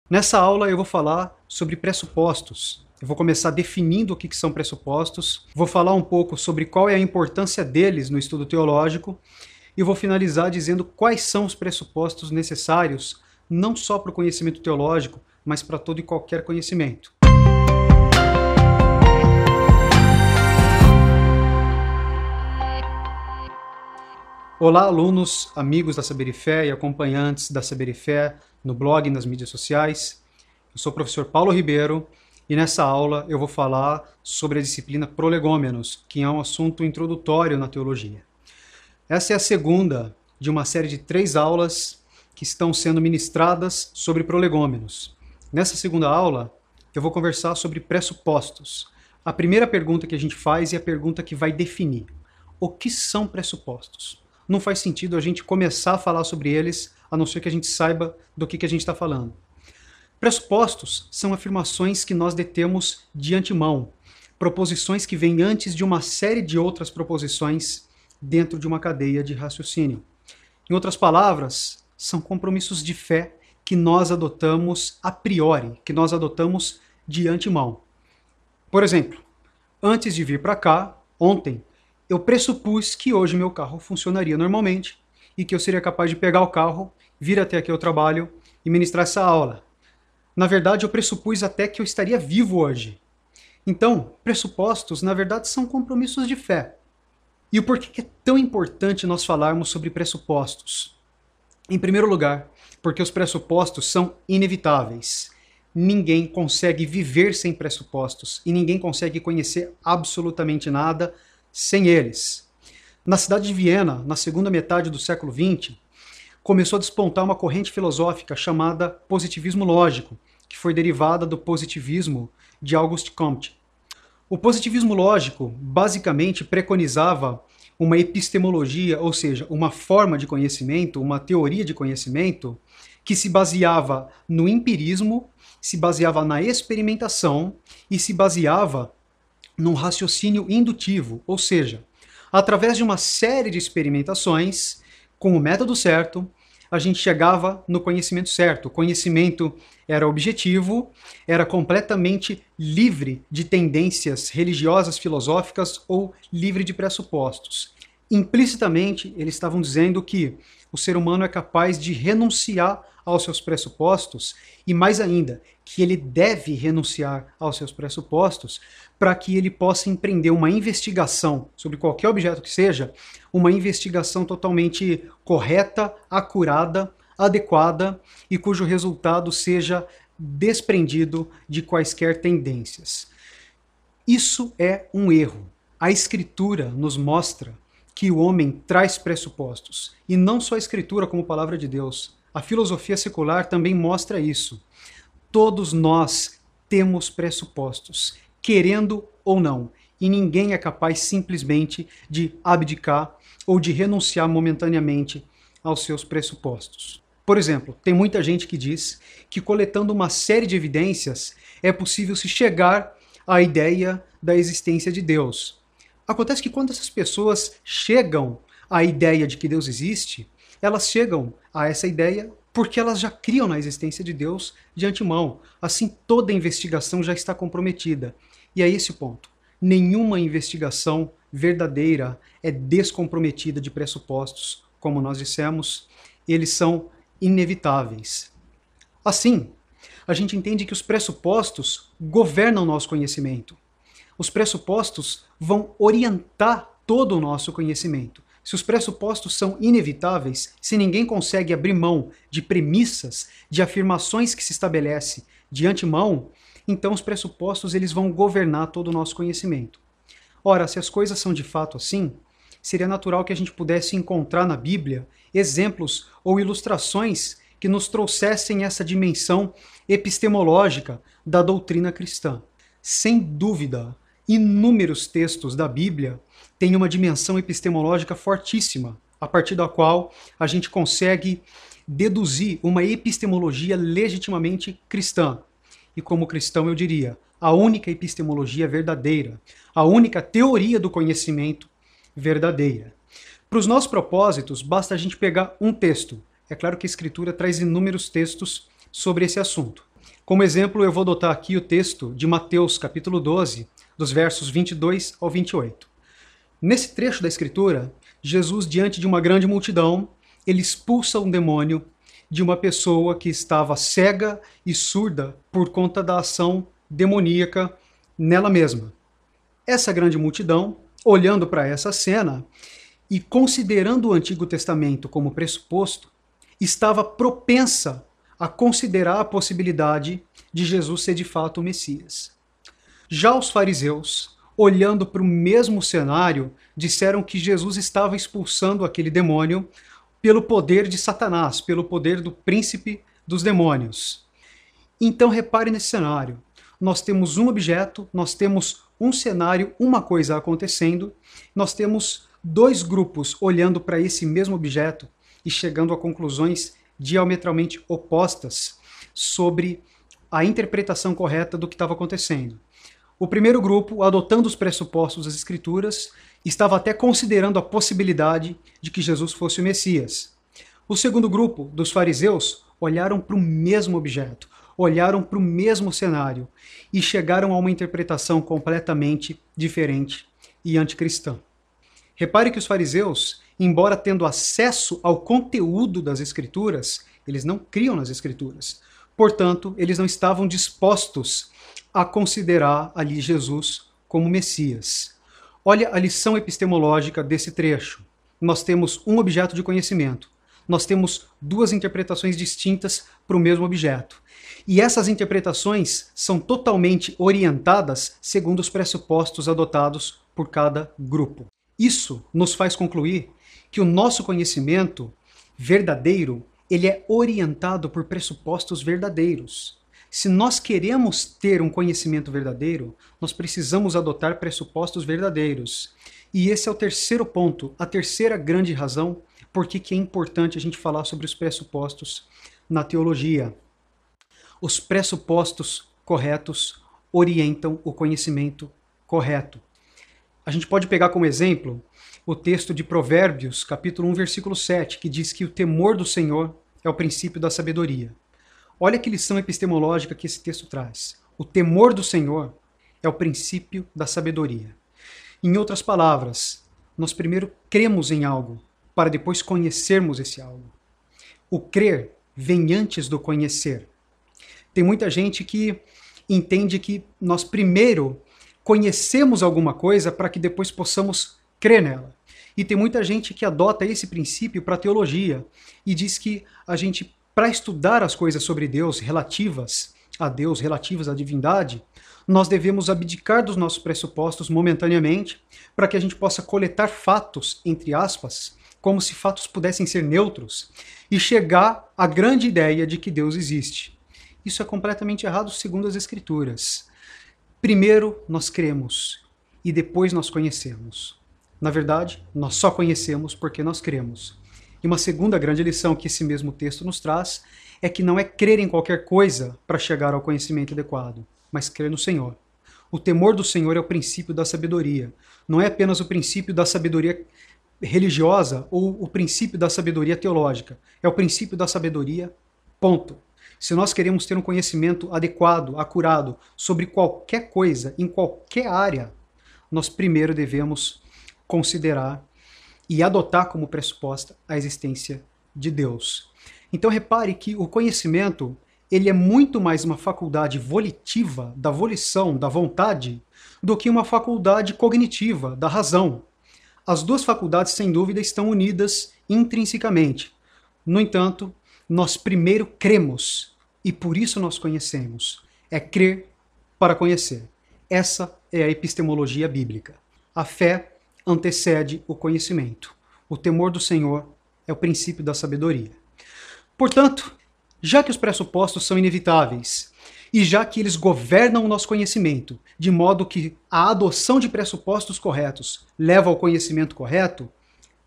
Nessa aula eu vou falar sobre pressupostos. Eu vou começar definindo o que são pressupostos, vou falar um pouco sobre qual é a importância deles no estudo teológico e vou finalizar dizendo quais são os pressupostos necessários não só para o conhecimento teológico, mas para todo e qualquer conhecimento. Olá, alunos, amigos da Saber e Fé e acompanhantes da Saber e Fé no blog e nas mídias sociais. Eu sou o professor Paulo Ribeiro e nessa aula eu vou falar sobre a disciplina Prolegômenos, que é um assunto introdutório na teologia. Essa é a segunda de uma série de 3 aulas que estão sendo ministradas sobre prolegômenos. Nessa segunda aula, eu vou conversar sobre pressupostos. A primeira pergunta que a gente faz é a pergunta que vai definir o que são pressupostos. Não faz sentido a gente começar a falar sobre eles, a não ser que a gente saiba do que a gente está falando. Pressupostos são afirmações que nós detemos de antemão, proposições que vêm antes de uma série de outras proposições dentro de uma cadeia de raciocínio. Em outras palavras, são compromissos de fé que nós adotamos a priori, que nós adotamos de antemão. Por exemplo, antes de vir para cá, ontem, eu pressupus que hoje meu carro funcionaria normalmente e que eu seria capaz de pegar o carro, vir até aqui ao trabalho e ministrar essa aula. Na verdade, eu pressupus até que eu estaria vivo hoje. Então, pressupostos, na verdade, são compromissos de fé. E o porquê é tão importante nós falarmos sobre pressupostos? Em primeiro lugar, porque os pressupostos são inevitáveis. Ninguém consegue viver sem pressupostos e ninguém consegue conhecer absolutamente nada sem eles. Na cidade de Viena, na segunda metade do século XX, começou a despontar uma corrente filosófica chamada positivismo lógico, que foi derivada do positivismo de Auguste Comte. O positivismo lógico basicamente preconizava uma epistemologia, ou seja, uma forma de conhecimento, uma teoria de conhecimento, que se baseava no empirismo, se baseava na experimentação e se baseava num raciocínio indutivo, ou seja, através de uma série de experimentações, com o método certo, a gente chegava no conhecimento certo. O conhecimento era objetivo, era completamente livre de tendências religiosas, filosóficas ou livre de pressupostos. Implicitamente, eles estavam dizendo que o ser humano é capaz de renunciar aos seus pressupostos e, mais ainda, que ele deve renunciar aos seus pressupostos para que ele possa empreender uma investigação sobre qualquer objeto que seja, uma investigação totalmente correta, acurada, adequada e cujo resultado seja desprendido de quaisquer tendências. Isso é um erro. A Escritura nos mostra que o homem traz pressupostos, e não só a Escritura como palavra de Deus. A filosofia secular também mostra isso. Todos nós temos pressupostos, querendo ou não, e ninguém é capaz simplesmente de abdicar ou de renunciar momentaneamente aos seus pressupostos. Por exemplo, tem muita gente que diz que coletando uma série de evidências é possível se chegar à ideia da existência de Deus. Acontece que quando essas pessoas chegam à ideia de que Deus existe, elas chegam a essa ideia porque elas já criam na existência de Deus de antemão. Assim, toda investigação já está comprometida. E é esse o ponto. Nenhuma investigação verdadeira é descomprometida de pressupostos. Como nós dissemos, eles são inevitáveis. Assim, a gente entende que os pressupostos governam nosso conhecimento. Os pressupostos vão orientar todo o nosso conhecimento. Se os pressupostos são inevitáveis, se ninguém consegue abrir mão de premissas, de afirmações que se estabelece de antemão, então os pressupostos eles vão governar todo o nosso conhecimento. Ora, se as coisas são de fato assim, seria natural que a gente pudesse encontrar na Bíblia exemplos ou ilustrações que nos trouxessem essa dimensão epistemológica da doutrina cristã. Sem dúvida, inúmeros textos da Bíblia têm uma dimensão epistemológica fortíssima, a partir da qual a gente consegue deduzir uma epistemologia legitimamente cristã. E como cristão eu diria, a única epistemologia verdadeira, a única teoria do conhecimento verdadeira. Para os nossos propósitos, basta a gente pegar um texto. É claro que a Escritura traz inúmeros textos sobre esse assunto. Como exemplo, eu vou adotar aqui o texto de Mateus, capítulo 12, dos versos 22 ao 28. Nesse trecho da Escritura, Jesus, diante de uma grande multidão, ele expulsa um demônio de uma pessoa que estava cega e surda por conta da ação demoníaca nela mesma. Essa grande multidão, olhando para essa cena e considerando o Antigo Testamento como pressuposto, estava propensa a considerar a possibilidade de Jesus ser de fato o Messias. Já os fariseus, olhando para o mesmo cenário, disseram que Jesus estava expulsando aquele demônio pelo poder de Satanás, pelo poder do príncipe dos demônios. Então repare nesse cenário. Nós temos um objeto, nós temos um cenário, uma coisa acontecendo, nós temos dois grupos olhando para esse mesmo objeto e chegando a conclusões diametralmente opostas sobre a interpretação correta do que estava acontecendo. O primeiro grupo, adotando os pressupostos das Escrituras, estava até considerando a possibilidade de que Jesus fosse o Messias. O segundo grupo, dos fariseus, olharam para o mesmo objeto, olharam para o mesmo cenário e chegaram a uma interpretação completamente diferente e anticristã. Repare que os fariseus, embora tendo acesso ao conteúdo das Escrituras, eles não criam nas Escrituras. Portanto, eles não estavam dispostos a considerar ali Jesus como Messias. Olha a lição epistemológica desse trecho. Nós temos um objeto de conhecimento. Nós temos duas interpretações distintas para o mesmo objeto. E essas interpretações são totalmente orientadas segundo os pressupostos adotados por cada grupo. Isso nos faz concluir que o nosso conhecimento verdadeiro, ele é orientado por pressupostos verdadeiros. Se nós queremos ter um conhecimento verdadeiro, nós precisamos adotar pressupostos verdadeiros. E esse é o terceiro ponto, a terceira grande razão por que é importante a gente falar sobre os pressupostos na teologia. Os pressupostos corretos orientam o conhecimento correto. A gente pode pegar como exemplo o texto de Provérbios, capítulo 1, versículo 7, que diz que o temor do Senhor é o princípio da sabedoria. Olha que lição epistemológica que esse texto traz. O temor do Senhor é o princípio da sabedoria. Em outras palavras, nós primeiro cremos em algo, para depois conhecermos esse algo. O crer vem antes do conhecer. Tem muita gente que entende que nós primeiro conhecemos alguma coisa para que depois possamos crer nela. E tem muita gente que adota esse princípio para a teologia e diz que a gente, para estudar as coisas sobre Deus, relativas à divindade, nós devemos abdicar dos nossos pressupostos momentaneamente para que a gente possa coletar fatos, entre aspas, como se fatos pudessem ser neutros, e chegar à grande ideia de que Deus existe. Isso é completamente errado segundo as Escrituras. Primeiro nós cremos e depois nós conhecemos. Na verdade, nós só conhecemos porque nós cremos. E uma segunda grande lição que esse mesmo texto nos traz é que não é crer em qualquer coisa para chegar ao conhecimento adequado, mas crer no Senhor. O temor do Senhor é o princípio da sabedoria. Não é apenas o princípio da sabedoria religiosa ou o princípio da sabedoria teológica. É o princípio da sabedoria, ponto. Se nós queremos ter um conhecimento adequado, acurado, sobre qualquer coisa, em qualquer área, nós primeiro devemos considerar e adotar como pressuposta a existência de Deus. Então repare que o conhecimento, ele é muito mais uma faculdade volitiva, da volição, da vontade, do que uma faculdade cognitiva, da razão. As duas faculdades, sem dúvida, estão unidas intrinsecamente. No entanto, nós primeiro cremos e por isso nós conhecemos. É crer para conhecer. Essa é a epistemologia bíblica. A fé antecede o conhecimento. O temor do Senhor é o princípio da sabedoria. Portanto, já que os pressupostos são inevitáveis e já que eles governam o nosso conhecimento, de modo que a adoção de pressupostos corretos leva ao conhecimento correto,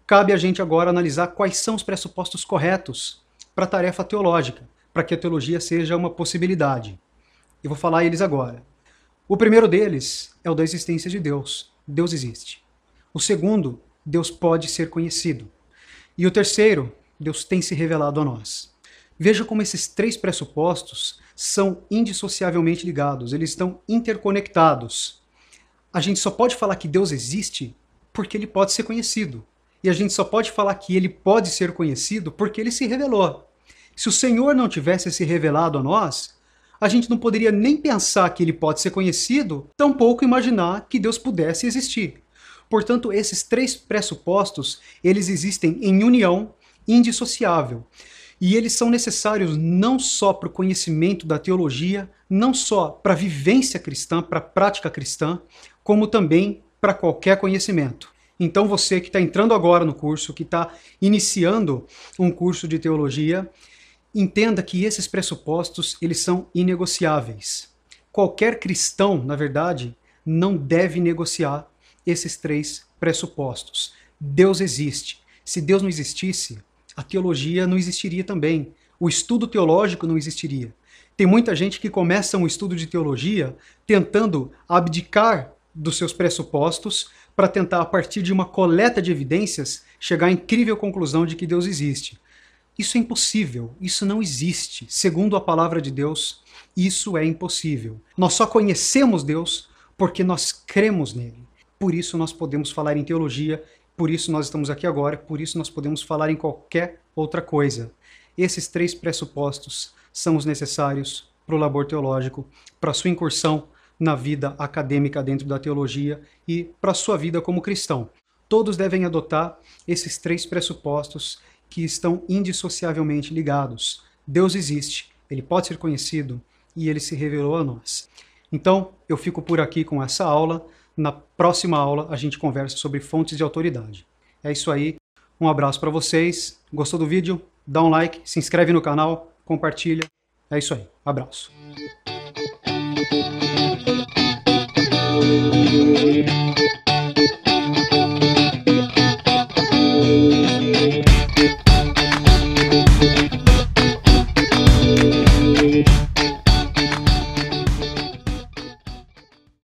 cabe a gente agora analisar quais são os pressupostos corretos para a tarefa teológica, para que a teologia seja uma possibilidade. Eu vou falar eles agora. O primeiro deles é o da existência de Deus. Deus existe. O segundo, Deus pode ser conhecido. E o terceiro, Deus tem se revelado a nós. Veja como esses três pressupostos são indissociavelmente ligados, eles estão interconectados. A gente só pode falar que Deus existe porque ele pode ser conhecido. E a gente só pode falar que ele pode ser conhecido porque ele se revelou. Se o Senhor não tivesse se revelado a nós, a gente não poderia nem pensar que ele pode ser conhecido, tampouco imaginar que Deus pudesse existir. Portanto, esses três pressupostos, eles existem em união indissociável. E eles são necessários não só para o conhecimento da teologia, não só para a vivência cristã, para a prática cristã, como também para qualquer conhecimento. Então você que está entrando agora no curso, que está iniciando um curso de teologia, entenda que esses pressupostos eles são inegociáveis. Qualquer cristão, na verdade, não deve negociar esses três pressupostos. Deus existe. Se Deus não existisse, a teologia não existiria também. O estudo teológico não existiria. Tem muita gente que começa um estudo de teologia tentando abdicar dos seus pressupostos para tentar, a partir de uma coleta de evidências, chegar à incrível conclusão de que Deus existe. Isso é impossível, isso não existe. Segundo a palavra de Deus, isso é impossível. Nós só conhecemos Deus porque nós cremos nele. Por isso nós podemos falar em teologia, por isso nós estamos aqui agora, por isso nós podemos falar em qualquer outra coisa. Esses três pressupostos são os necessários para o labor teológico, para a sua incursão na vida acadêmica dentro da teologia e para a sua vida como cristão. Todos devem adotar esses três pressupostos que estão indissociavelmente ligados. Deus existe, ele pode ser conhecido e ele se revelou a nós. Então, eu fico por aqui com essa aula. Na próxima aula, a gente conversa sobre fontes de autoridade. É isso aí. Um abraço para vocês. Gostou do vídeo? Dá um like, se inscreve no canal, compartilha. É isso aí. Abraço.